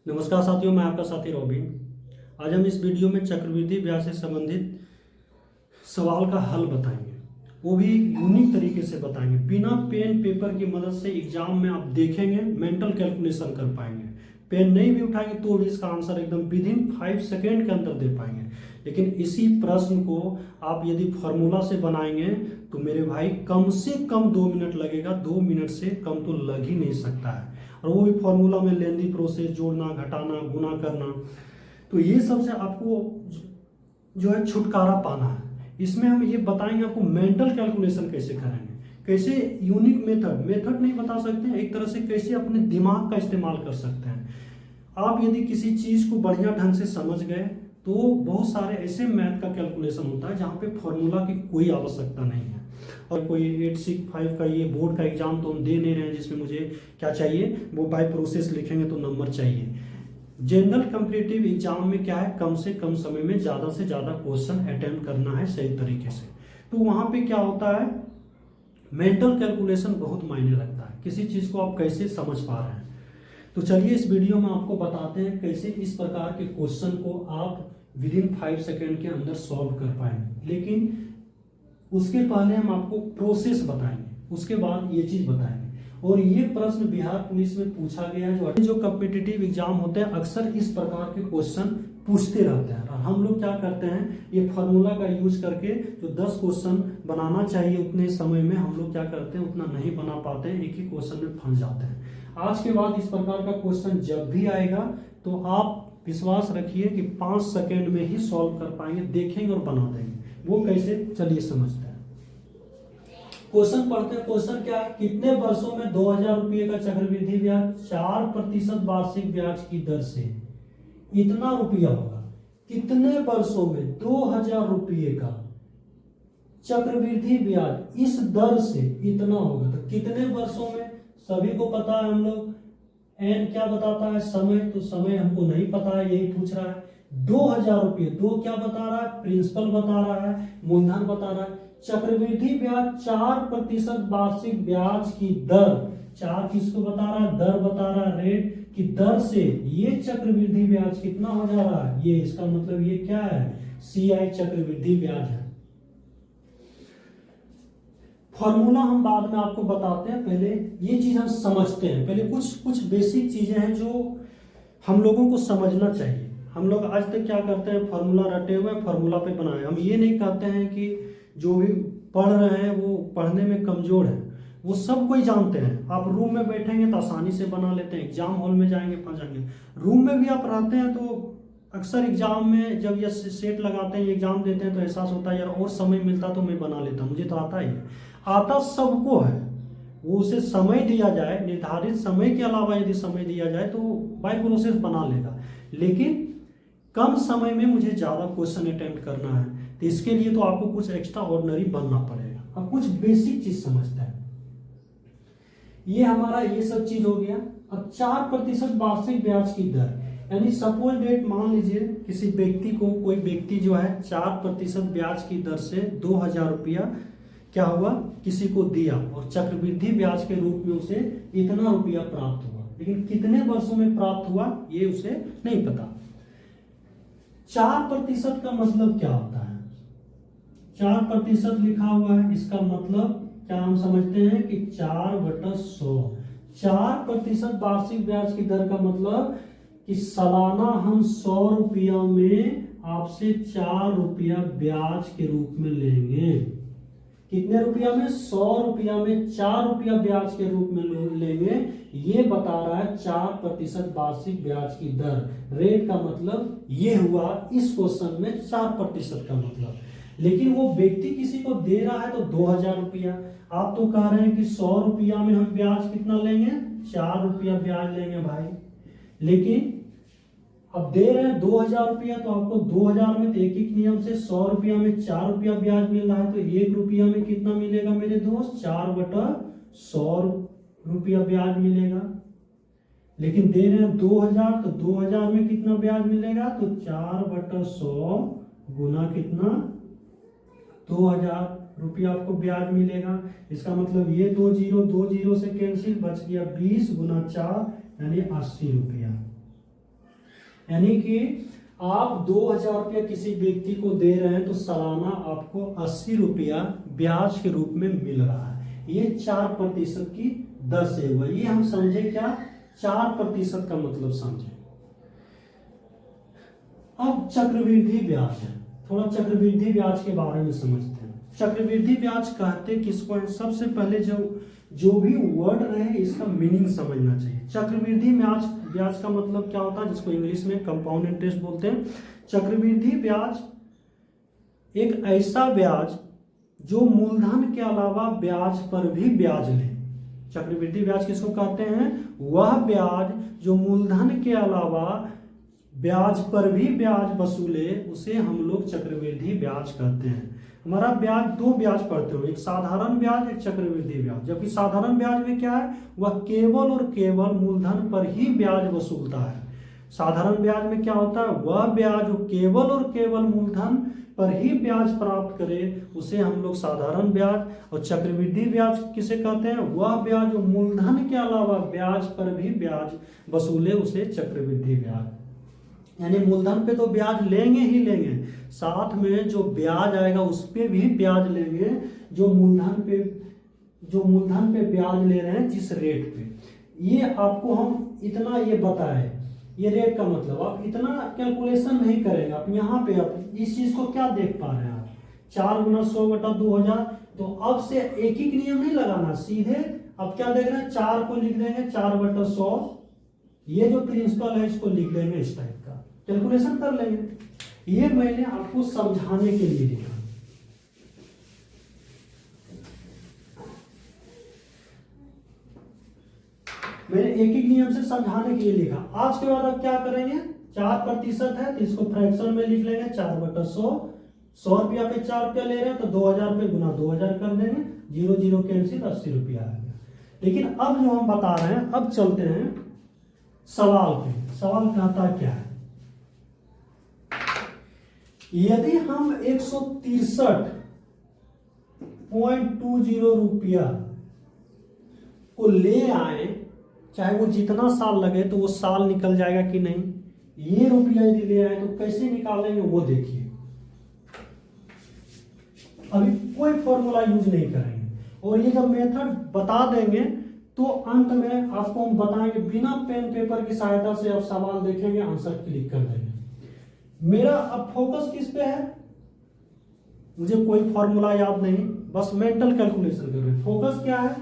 नमस्कार साथियों, मैं आपका साथी रॉबिन। आज हम इस वीडियो में चक्रवृद्धि ब्याज से संबंधित सवाल का हल बताएंगे, वो भी यूनिक तरीके से बताएंगे। बिना पेन पेपर की मदद से एग्जाम में आप देखेंगे, मेंटल कैलकुलेशन कर पाएंगे। पेन नहीं भी उठाएंगे तो भी इसका आंसर एकदम विद इन 5 सेकेंड के अंदर दे पाएंगे। लेकिन इसी प्रश्न को आप यदि फॉर्मूला से बनाएंगे तो मेरे भाई कम से कम 2 मिनट लगेगा। 2 मिनट से कम तो लग ही नहीं सकता है, और वो भी फॉर्मूला में लेंदी प्रोसेस, जोड़ना, घटाना, गुना करना। तो ये सबसे आपको जो है छुटकारा पाना है। इसमें हम ये बताएंगे आपको मेंटल कैलकुलेशन कैसे करेंगे, कैसे यूनिक मेथड नहीं बता सकते हैं, एक तरह से कैसे अपने दिमाग का इस्तेमाल कर सकते हैं। आप यदि किसी चीज़ को बढ़िया ढंग से समझ गए तो बहुत सारे ऐसे मैथ का कैलकुलेशन होता है जहाँ पे फॉर्मूला की कोई आवश्यकता नहीं है। और कोई 865 का ये बोर्ड का एग्जाम तो हम दे नहीं रहे हैं जिसमें मुझे क्या चाहिए, वो बाय प्रोसेस लिखेंगे तो नंबर चाहिए। जनरल कॉम्पिटिटिव एग्जाम में क्या है, कम से कम समय में ज़्यादा से ज़्यादा क्वेश्चन अटेम्प्ट करना है सही तरीके से। तो वहाँ पे क्या होता है, मेंटल कैलकुलेशन बहुत मायने रखता है, किसी चीज़ को आप कैसे समझ पा रहे हैं। तो चलिए इस वीडियो में आपको बताते हैं कैसे इस प्रकार के क्वेश्चन को आप विद इन 5 सेकेंड के अंदर सॉल्व कर पाएंगे। लेकिन उसके पहले हम आपको प्रोसेस बताएंगे, उसके बाद ये चीज़ बताएंगे। और ये प्रश्न बिहार पुलिस में पूछा गया है। जो कॉम्पिटिटिव एग्जाम होते हैं अक्सर इस प्रकार के क्वेश्चन पूछते रहते हैं, और हम लोग क्या करते हैं, ये फार्मूला का यूज करके जो 10 क्वेश्चन बनाना चाहिए उतने समय में हम लोग क्या करते हैं उतना नहीं बना पाते हैं, एक ही क्वेश्चन में फंस जाते हैं। आज के बाद इस प्रकार का क्वेश्चन जब भी आएगा तो आप विश्वास रखिए कि 5 सेकेंड में ही सॉल्व कर पाएंगे, देखेंगे और बना देंगे। वो कैसे, चलिए समझते हैं। क्वेश्चन पढ़ते हैं। क्वेश्चन क्या है, कितने वर्षों में 2000 रुपये का चक्रवृद्धि ब्याज 4% वार्षिक ब्याज की दर से इतना रुपया होगा। कितने वर्षों में 2000 रुपये का चक्रवृद्धि ब्याज इस दर से इतना होगा। तो कितने वर्षों में सभी को पता है, हम लोग एन क्या बताता है, समय, तो समय हमको नहीं पता है, यही पूछ रहा है। 2000 रुपये, दो क्या बता रहा है, प्रिंसिपल बता रहा है, मूलधन बता रहा है। चक्रवृद्धि ब्याज 4% वार्षिक ब्याज की दर, 4 किसको बता रहा है, दर बता रहा है, रेट की दर से ये चक्रवृद्धि ब्याज कितना हो जा रहा है, ये इसका मतलब ये क्या है, CI चक्रवृद्धि ब्याज है। फॉर्मूला हम बाद में आपको बताते हैं, पहले ये चीज हम समझते हैं। पहले कुछ बेसिक चीजें हैं जो हम लोगों को समझना चाहिए। हम लोग आज तक क्या करते हैं, फार्मूला रटे हुए फार्मूला पे बनाए। हम ये नहीं कहते हैं कि जो भी पढ़ रहे हैं वो पढ़ने में कमजोर है, वो सब कोई जानते हैं। आप रूम में बैठेंगे तो आसानी से बना लेते हैं, एग्जाम हॉल में जाएंगे फंस जाएंगे। रूम में भी आप रहते हैं तो अक्सर एग्जाम में जब ये सेट लगाते हैं, एग्जाम देते हैं तो एहसास होता है यार और समय मिलता तो मैं बना लेता, मुझे तो आता ही है। आता सबको है, वो उसे समय दिया जाए, निर्धारित समय के अलावा यदि समय दिया जाए तो बाय प्रोसेस बना लेगा। लेकिन कम समय में मुझे ज़्यादा क्वेश्चन अटेम्प्ट करना है, तो इसके लिए तो आपको कुछ एक्स्ट्रा ऑर्डिनरी बनना पड़ेगा। अब कुछ बेसिक चीज समझते हैं। ये हमारा ये सब चीज हो गया। अब 4% वार्षिक ब्याज की दर, यानी सपोज डेट, मान लीजिए किसी व्यक्ति को, कोई व्यक्ति जो है 4% ब्याज की दर से 2000 रुपया क्या हुआ, किसी को दिया, और चक्रवृद्धि ब्याज के रूप में उसे इतना रुपया प्राप्त हुआ। लेकिन कितने वर्षों में प्राप्त हुआ ये उसे नहीं पता। 4% का मतलब क्या होता है, 4% लिखा हुआ है, इसका मतलब क्या हम समझते हैं कि 4/100। 4% वार्षिक ब्याज की दर का मतलब कि सालाना हम 100 रुपया में आपसे 4 रुपया ब्याज के रूप में लेंगे। कितने रुपया में, 100 रुपया में 4 रुपया ब्याज के रूप में लेंगे। ये बता रहा है 4% वार्षिक ब्याज की दर। रेट का मतलब ये हुआ इस क्वेश्चन में 4% का मतलब। लेकिन वो व्यक्ति किसी को दे रहा है तो 2000 रुपया, आप तो कह रहे हैं कि 100 रुपया में हम ब्याज कितना लेंगे, 4 रुपया ब्याज लेंगे भाई। लेकिन अब दे रहे हैं 2000 रुपया, तो आपको 2000 में तो एक ही नियम से 100 रुपया में 4 रुपया ब्याज मिल रहा है, तो 1 रुपया में कितना मिलेगा मेरे दोस्त, 4/100 रुपया ब्याज मिलेगा। लेकिन दे रहे हैं 2000, तो 2000 में कितना ब्याज मिलेगा, तो 4/100 गुना कितना, 2000 रुपया आपको ब्याज मिलेगा। इसका मतलब ये 2 जीरो से कैंसिल, बच गया 20 गुना 4 यानी 80 रुपया। यानी कि आप 2,000 रुपया किसी व्यक्ति को दे रहे हैं तो सालाना आपको 80 रुपया ब्याज के रूप में मिल रहा है। ये 4% की दर से हुआ। ये हम समझे क्या, 4% का मतलब समझे। अब चक्रवृद्धि ब्याज है, थोड़ा चक्रवृद्धि ब्याज के बारे में समझते हैं। चक्रवृद्धि ब्याज कहते किसको है? सबसे पहले जो भी वर्ड रहे इसका मीनिंग समझना चाहिए। चक्रवृद्धि ब्याज का मतलब क्या होता है, जिसको इंग्लिश में कंपाउंड इंटरेस्ट बोलते हैं। चक्रवृद्धि ब्याज एक ऐसा ब्याज जो मूलधन के अलावा ब्याज पर भी ब्याज ले। चक्रवृद्धि ब्याज किसको कहते हैं? वह ब्याज जो मूलधन के अलावा ब्याज पर भी ब्याज वसूले, उसे हम लोग चक्रवृद्धि ब्याज कहते हैं। हमारा ब्याज दो ब्याज पढ़ते हो, एक साधारण ब्याज, एक चक्रवृद्धि ब्याज। जबकि साधारण ब्याज में क्या है, वह केवल और केवल मूलधन पर ही ब्याज वसूलता है। साधारण ब्याज में क्या होता है, वह ब्याज जो केवल और केवल मूलधन पर ही ब्याज प्राप्त करे, उसे हम लोग साधारण ब्याज। और चक्रवृद्धि ब्याज किसे कहते हैं? वह ब्याज जो मूलधन के अलावा ब्याज पर भी ब्याज वसूले, उसे चक्रवृद्धि ब्याज। यानी मूलधन पे तो ब्याज लेंगे ही लेंगे, साथ में जो ब्याज आएगा उस पे भी ब्याज लेंगे, जो मूलधन पे ब्याज ले रहे हैं जिस रेट पे। ये आपको हम इतना ये बताए, ये रेट का मतलब आप इतना कैलकुलेशन नहीं करेंगे। आप यहाँ पे आप इस चीज को क्या देख पा रहे हैं, आप 4 गुना 100/2000। तो अब से एक ही नियम नहीं लगाना, सीधे अब क्या देख रहे हैं, 4 को लिख देंगे 4/100। ये जो प्रिंसिपल है इसको लिख देंगे, इस टाइप का कैलकुलेशन कर लेंगे। ये मैंने आपको समझाने के लिए लिखा। मैंने एक एक नियम से समझाने के लिए लिखा। आज के बाद अब क्या करेंगे, 4% है तो इसको फ्रैक्शन में लिख लेंगे 4/100। 100 रुपया पे 4 रुपया ले रहे हैं तो 2000 पे गुना 2000 कर देंगे, 0 0 कैंसिल, 80 रुपया आ गया। लेकिन अब जो हम बता रहे हैं, अब चलते हैं सवाल पे। सवाल कहता क्या है, यदि हम 163.20 रुपया को ले आए, चाहे वो जितना साल लगे, तो वो साल निकल जाएगा कि नहीं? ये रुपया यदि ले आए तो कैसे निकालेंगे वो देखिए। अभी कोई फॉर्मूला यूज नहीं करेंगे, और ये जब मेथड बता देंगे तो अंत में आपको हम बताएंगे, बिना पेन पेपर की सहायता से आप सवाल देखेंगे, आंसर क्लिक कर देंगे। मेरा अब फोकस किस पे है, मुझे कोई फॉर्मूला याद नहीं, बस मेंटल कैलकुलेशन कर रहे हैं। फोकस क्या है,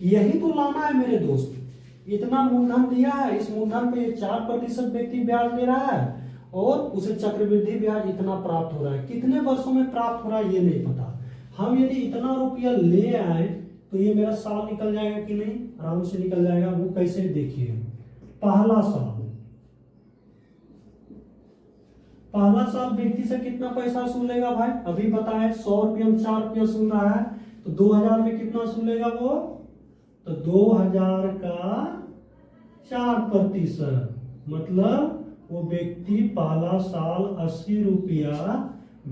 यही तो लाना है मेरे दोस्त। इतना मूलधन दिया है, इस मूलधन पे 4% व्यक्ति ब्याज ले रहा है, और उसे चक्रवृद्धि ब्याज इतना प्राप्त हो रहा है। कितने वर्षों में प्राप्त हो रहा है ये नहीं पता। हम यदि इतना रुपया ले आए तो ये मेरा साल निकल जाएगा कि नहीं? आराम से निकल जाएगा। वो कैसे, देखिए। पहला साल व्यक्ति से कितना पैसा वसूलेगा भाई? अभी बताए 100 रुपया में 4 रुपया वसूल रहा है, तो 2000 में कितना वसूलेगा वो? तो 2000 का 4%, मतलब वो व्यक्ति पहला साल 80 रुपया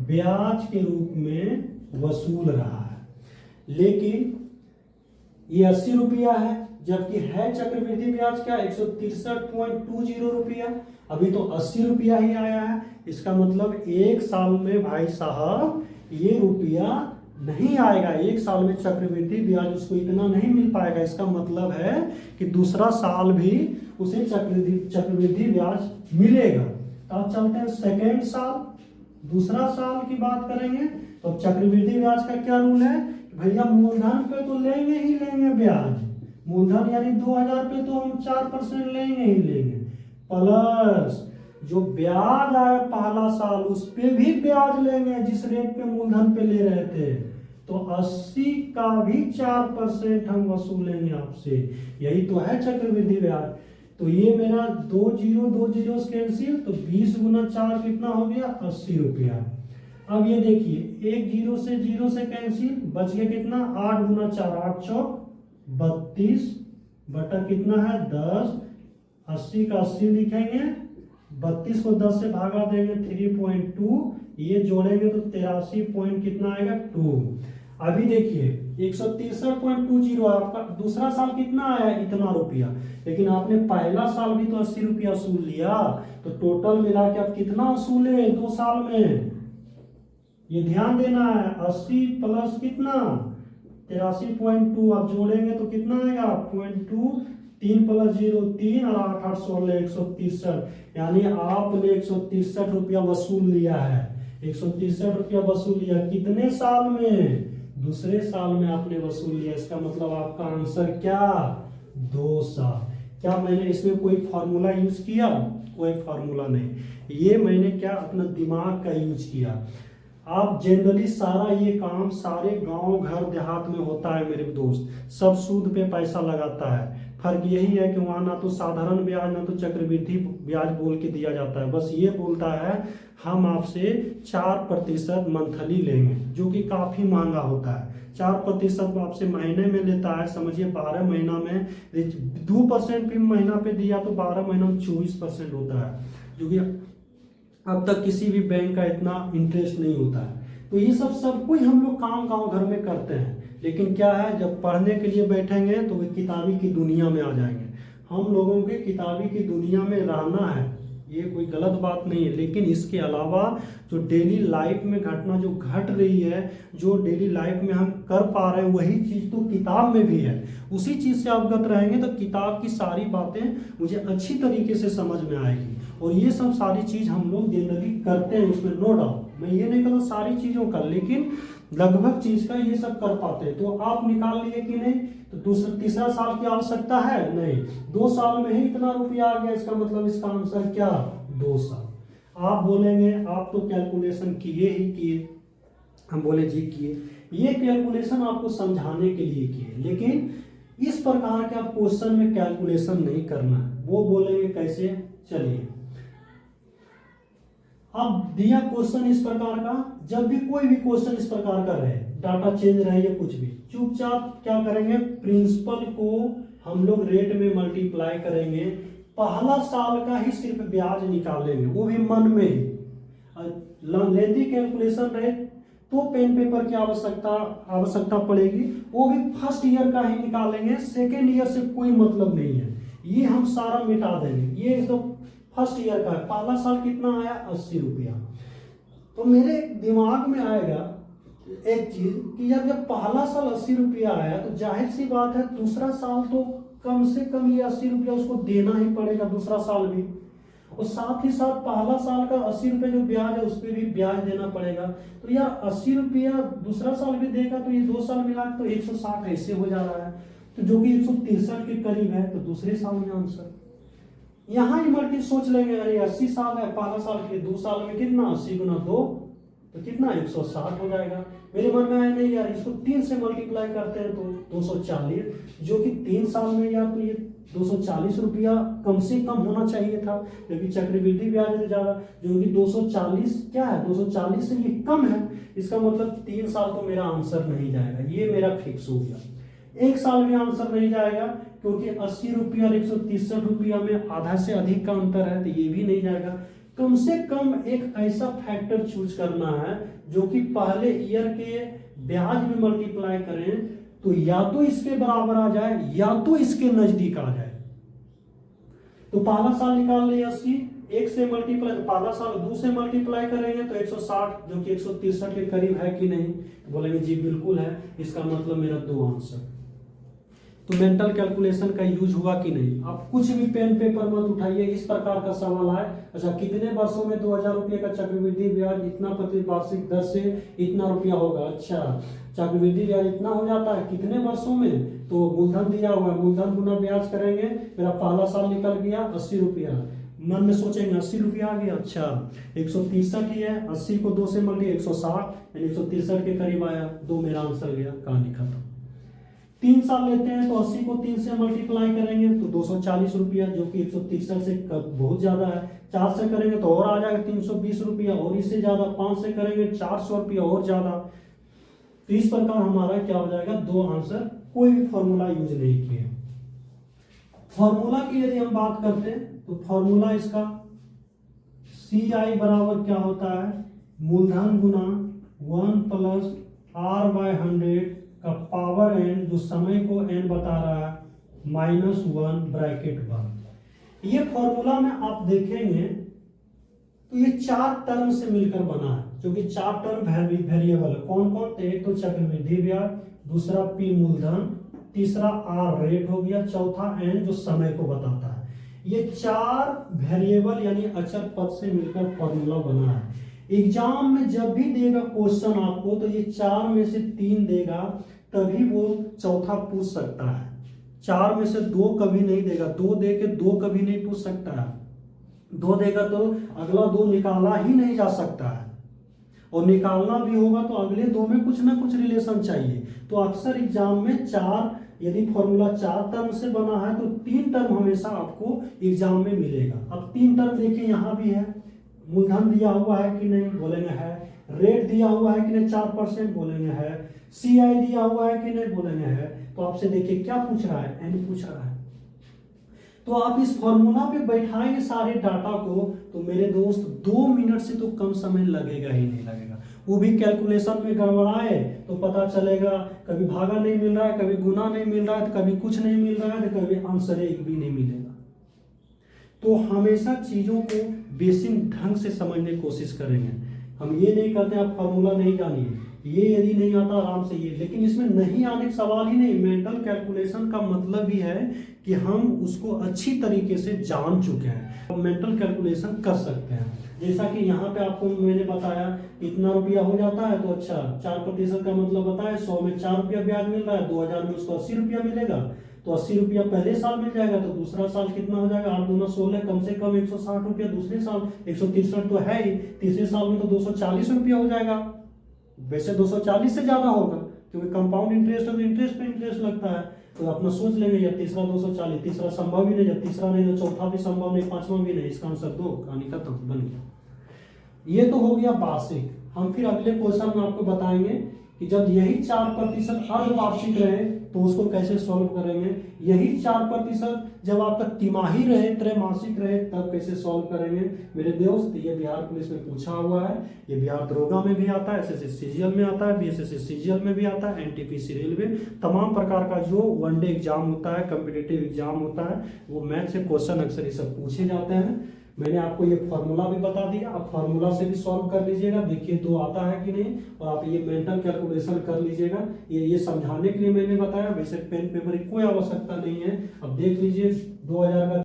ब्याज के रूप में वसूल रहा है। लेकिन ये 80 रुपया है, जबकि है चक्रवृद्धि ब्याज क्या, 163.20 रुपया। अभी तो 80 रुपया ही आया है। इसका मतलब एक साल में भाई साहब ये रुपया नहीं आएगा। एक साल में चक्रवृद्धि ब्याज उसको इतना नहीं मिल पाएगा। इसका मतलब है कि दूसरा साल भी उसे चक्रवृद्धि ब्याज मिलेगा। तो अब चलते हैं सेकेंड साल, दूसरा साल की बात करेंगे। तो चक्रवृद्धि ब्याज का क्या रूल है, भैया मूलधन पे तो लेंगे ही लेंगे ब्याज। मूलधन यानी 2000 पे तो हम 4% लेंगे ही लेंगे, प्लस जो ब्याज आया पहला साल उस पे भी ब्याज लेंगे जिस रेट पे मूलधन पे ले रहे थे। तो 80 का भी 4% हम वसूलेंगे आपसे। यही तो है चक्रवृद्धि ब्याज। तो ये मेरा 2 जीरो कैंसिल, तो 20 गुना 4 कितना हो गया, 80 रुपया। अब ये देखिए, एक जीरो से कैंसिल, बच गया कितना, 8 गुना 4 8 चौक 32 बटा कितना है 10। 80 का 80 लिखेंगे, 32 को 10 से भागा देंगे 3.2, ये जोड़ेंगे तो 83 पॉइंट कितना आएगा 2। अभी देखिए 163.20 आपका दूसरा साल कितना आया, इतना रुपया, लेकिन आपने पहला साल भी तो 80 रुपया वसूल लिया, तो टोटल मिला के आप कितना वसूले 2 साल में, ये ध्यान देना है। 80 प्लस कितना 83.2 आप जोड़ेंगे तो कितना आएगा 0.2, 3 प्लस 0 3 और 8 8 16 163, यानी आपने 163 रुपया वसूल लिया है। 163 रुपया वसूल लिया कितने साल में, दूसरे साल में आपने वसूल लिया। इसका मतलब आपका आंसर क्या 2 साल। क्या मैंने इसमें कोई फॉर्मूला यूज किया, कोई फॉर्मूला नहीं, ये मैंने क्या अपना दिमाग का यूज किया। आप जनरली सारा ये काम सारे गांव घर देहात में होता है मेरे दोस्त, सब सूद पे पैसा लगाता है। फर्क यही है कि वहाँ ना तो साधारण ब्याज ना तो चक्रवृद्धि ब्याज बोल के दिया जाता है, बस ये बोलता है हम आपसे 4% मंथली लेंगे, जो कि काफ़ी महंगा होता है। 4% आपसे महीने में लेता है, समझिए 12 महीना में 2% भी महीना पे दिया तो 12 महीना में 24% होता है, जो कि अब तक किसी भी बैंक का इतना इंटरेस्ट नहीं होता है। तो ये सब कोई हम लोग काम गांव घर में करते हैं, लेकिन क्या है जब पढ़ने के लिए बैठेंगे तो वे किताबी की दुनिया में आ जाएंगे। हम लोगों के किताबी की दुनिया में रहना है, ये कोई गलत बात नहीं है, लेकिन इसके अलावा जो डेली लाइफ में घटना जो घट रही है, जो डेली लाइफ में हम कर पा रहे हैं, वही चीज़ तो किताब में भी है। उसी चीज़ से अवगत रहेंगे तो किताब की सारी बातें मुझे अच्छी तरीके से समझ में आएगी। और ये सब सारी चीज़ हम लोग जनरली करते हैं, उसमें नो डाउट, मैं ये नहीं कहता सारी चीज़ों का, लेकिन लगभग चीज़ का ये सब कर पाते हैं। तो आप निकाल लिए कि नहीं, तो दूसरा तीसरा साल की आवश्यकता है नहीं, 2 साल में ही इतना रुपया आ गया, इसका मतलब इसका आंसर क्या 2 साल। आप बोलेंगे आप तो कैलकुलेशन किए ही किए, हम बोले जी किए, ये कैलकुलेशन आपको समझाने के लिए किए, लेकिन इस प्रकार के आप क्वेश्चन में कैलकुलेशन नहीं करना है। वो बोलेंगे कैसे, चलिए अब दिया क्वेश्चन इस प्रकार का, जब भी कोई भी क्वेश्चन इस प्रकार का रहे, डाटा चेंज रहे या कुछ भी, चुपचाप क्या करेंगे, प्रिंसिपल को हम लोग रेट में मल्टीप्लाई करेंगे, पहला साल का ही सिर्फ ब्याज निकालेंगे, वो भी मन में ही। लेंथी कैलकुलेशन रहे तो पेन पेपर की आवश्यकता पड़ेगी, वो भी फर्स्ट ईयर का ही निकालेंगे, सेकेंड ईयर से कोई मतलब नहीं है, ये हम सारा मिटा देंगे। ये तो फर्स्ट ईयर का है, पहला साल कितना आया 80 रुपया। तो मेरे दिमाग में आएगा एक चीज कि यार जब पहला साल 80 रुपया आया तो जाहिर सी बात है दूसरा साल तो कम से कम ये 80 रुपया उसको देना ही पड़ेगा, दूसरा साल भी, और साथ ही साथ पहला साल का 80 रुपये जो ब्याज है उस पर भी ब्याज देना पड़ेगा। तो यार 80 रुपया दूसरा साल भी देगा तो ये 2 साल मिला तो 160 ऐसे हो जा रहा है, तो जो कि 163 के करीब है, तो दूसरे साल में आंसर यहाँ ही मल्टी सोच लेंगे, अरे 80 साल है, पहला साल के 2 साल में कितना 80 गुना 2 तो कितना 160 हो जाएगा। मेरे मन में आया नहीं यार इसको 3 से मल्टीप्लाई करते हैं तो 240, जो कि 3 साल में यार तो ये 240 रुपया कम से कम होना चाहिए था, क्योंकि चक्रवृद्धि ब्याज से ज्यादा, जो कि 240 क्या है 240 से ये कम है, इसका मतलब 3 साल तो मेरा आंसर नहीं जाएगा, ये मेरा फिक्स हो गया। 1 साल में आंसर नहीं जाएगा क्योंकि 80 रुपया और 163 रुपया में आधा से अधिक का अंतर है, तो ये भी नहीं जाएगा। कम से कम एक ऐसा फैक्टर चूज करना है जो कि पहले ईयर के ब्याज में मल्टीप्लाई करें तो या तो इसके बराबर आ जाए या तो इसके नजदीक आ जाए। तो पहला साल निकाल लिया 80, 1 से मल्टीप्लाई, पहला साल 2 से मल्टीप्लाई करेंगे तो 160, जो कि 163 के करीब है कि नहीं, बोलेंगे जी बिल्कुल है, इसका मतलब मेरा 2 आंसर। तो मेंटल कैलकुलेशन का यूज हुआ कि नहीं। आप कुछ भी पेन पेपर मत उठाइए, इस प्रकार का सवाल आए, अच्छा कितने वर्षों में 2000 रुपये का चक्रवृद्धि ब्याज इतना प्रति वार्षिक दर से इतना रुपया होगा, अच्छा चक्रवृद्धि ब्याज इतना हो जाता है कितने वर्षों में, तो मूलधन दिया हुआ है, मूलधन गुना ब्याज करेंगे, मेरा पहला साल निकल गया 80 रुपया, मन में सोचेंगे 80 रुपया आ गया, अच्छा 163 ही है, 80 को 2 से मल्टी 160 यानी 163 के करीब आया, 2 मेरा आंसर गया, कहानी खत्म। 3 साल लेते हैं तो 80 को 3 से मल्टीप्लाई करेंगे तो 240 रुपया, जो कि 163 से बहुत ज्यादा है। 4 से करेंगे तो और आ जाएगा 320 रुपया, और इससे ज्यादा 5 से करेंगे 400 रुपया और ज्यादा। तो इस प्रकार हमारा क्या हो जाएगा 2 आंसर, कोई भी फॉर्मूला यूज नहीं किए। फॉर्मूला की यदि हम बात करते हैं तो फॉर्मूला इसका CI बराबर क्या होता है, मूलधन गुना 1 प्लस r/100 का पावर n, जो समय को n बता रहा है, -1 ब्रैकेट बंद। ये फॉर्मूला में आप देखेंगे तो ये 4 टर्म से मिलकर बना है, जो कि 4 टर्म वेरिएबल है। कौन कौन? तो एक तो चक्रवृद्धि ब्याज, दूसरा p मूलधन, तीसरा r रेट हो गया, चौथा n जो समय को बताता है। ये 4 वेरिएबल यानी अचर पद से मिलकर फॉर्मूला बना है। एग्जाम में जब भी देगा क्वेश्चन आपको, तो ये 4 में से 3 देगा, तभी वो चौथा पूछ सकता है। 4 में से 2 कभी नहीं देगा, 2 दे के 2 कभी नहीं पूछ सकता है। 2 देगा तो अगला 2 निकाला ही नहीं जा सकता है, और निकालना भी होगा तो अगले 2 में कुछ ना कुछ रिलेशन चाहिए। तो अक्सर एग्जाम में 4, यदि फॉर्मूला 4 टर्म से बना है तो 3 टर्म हमेशा आपको एग्जाम में मिलेगा। अब 3 टर्म देखिए, यहाँ भी है, मूलधन दिया हुआ है कि नहीं, बोलेंगे है। रेट दिया हुआ है कि नहीं, 4%, बोलेंगे है। CI दिया हुआ है कि नहीं, बोलेंगे है। तो आपसे देखिए क्या पूछ रहा है, n पूछ रहा है। तो आप इस फॉर्मूला पे बैठाएंगे सारे डाटा को, तो मेरे दोस्त 2 मिनट से तो कम समय लगेगा ही नहीं लगेगा। वो भी कैलकुलेशन में गड़बड़ाए तो पता चलेगा कभी भागा नहीं मिल रहा है, कभी गुना नहीं मिल रहा है, तो कभी कुछ नहीं मिल रहा है, तो कभी आंसर एक भी नहीं मिलेगा। तो हमेशा चीजों को बेसिक ढंग से समझने की कोशिश करेंगे। हम ये नहीं कहते आप फॉर्मूला नहीं जानिए, ये यदि नहीं आता आराम से ये, लेकिन इसमें नहीं आने का सवाल ही नहीं। मेंटल कैलकुलेशन का मतलब ही है कि हम उसको अच्छी तरीके से जान चुके हैं, तो मेंटल कैलकुलेशन कर सकते हैं। जैसा कि यहाँ पे आपको मैंने बताया इतना रुपया हो जाता है, तो अच्छा 4% का मतलब बताया, 100 में 4 रुपया ब्याज मिल रहा है, 2000 में उसको 80 रुपया मिलेगा, तो 80 रुपया पहले साल मिल जाएगा, तो दूसरा साल कितना हो जाएगा, 8 दूना 16, कम से कम 160 रुपया दूसरे साल, 163 तो है ही, तीसरे साल में तो 240 रुपया हो जाएगा। वैसे 240 से ज्यादा होगा, क्योंकि कंपाउंड इंटरेस्ट है तो इंटरेस्ट पे इंटरेस्ट लगता है। तो अपना सोच लेंगे, या तीसरा 240, तीसरा संभव ही नहीं, जब तीसरा नहीं तो चौथा भी संभव नहीं, पांचवा भी नहीं, इसका आंसर 2, कहानी खत्म, बन गया। ये तो हो गया वार्षिक। हम फिर अगले क्वेश्चन में आपको बताएंगे कि जब यही 4% अर्धवार्षिक रहे तो उसको कैसे सॉल्व करेंगे, यही 4% जब आपका तिमाही रहे, त्रैमासिक रहे, तब कैसे सॉल्व करेंगे। मेरे दोस्त, ये बिहार पुलिस में पूछा हुआ है, ये बिहार दरोगा में भी आता है, SSC CGL में आता है, BSSC CGL में भी आता है, NTPC रेलवे, तमाम प्रकार का जो वनडे एग्जाम होता है, कॉम्पिटिटिव एग्जाम होता है, वो मैथ से क्वेश्चन अक्सर ये सब पूछे जाते हैं। मैंने आपको ये फॉर्मूला भी बता दिया, आप फॉर्मूला से भी सॉल्व कर लीजिएगा, देखिए 2 आता है कि नहीं, और आप ये मेंटल कैलकुलेशन कर लीजिएगा। ये समझाने के लिए मैंने बताया, वैसे पेन पेपर की कोई आवश्यकता नहीं है। अब देख लीजिए 2000 का